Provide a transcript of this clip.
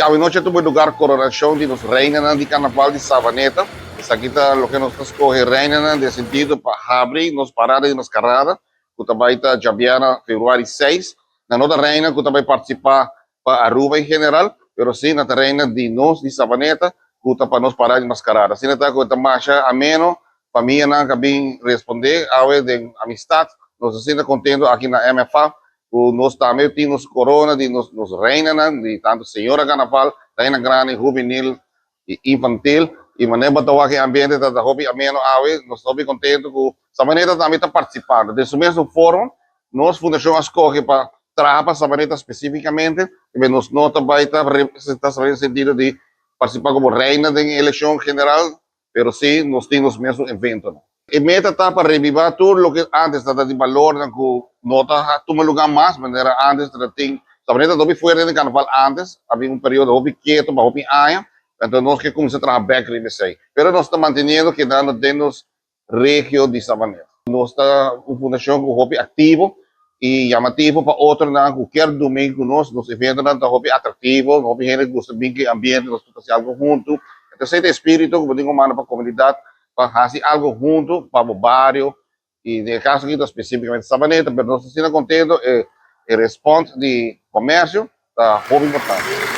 a noche tuve lugar coronación de los reinas de carnaval de Sabaneta. Essa aqui tá o que nós escolhe reina de sentido para abrir nos paradas e nos carradas. Que também está Jabiana, fevereiro 6. Na nota reina que também participar para Aruba em geral, pero sim na reina de nós de Sabaneta, que tá para nós parar de mascarada. Assim tá com a marcha ameno, para mim não cabe responder a de amistade. Nós estamos contentes aqui na MFA. Nós também temos corona de nos reina, de tanto senhora carnaval, reina grande, juvenil e infantil. E maneira para que o ambiente está hobby ameno, nós estamos contentes que Sabaneta também está participando. Desse mesmo fórum, nós fundação escolhe para trabalhar Sabaneta especificamente, e nós não também está representando no sentido de participar como reina da eleição general, mas sim, nós temos o mesmo evento. E meta está para revivar tudo o que antes estava de valor, que não está tomando lugar mais, mas era antes, Sabaneta também foi de carnaval antes, havia período hobby quieto, para hobby aia. Então, nós que começamos a trabalhar back in the Pero nós estamos mantendo que dando dentro região de Sabaneta. Nós estamos uma fundação com hobby ativo e chamativo para outro, qualquer domingo nós eventos não hobby atrativo, hobby gente que gosta bem que ambiente, nós fazemos algo junto. Então, esse espírito, como digo, mano, para a comunidade, para fazer algo junto, para o bairro, e no caso aqui, especificamente Sabaneta, mas nós estamos contentes e responde de comércio, está hobby importante.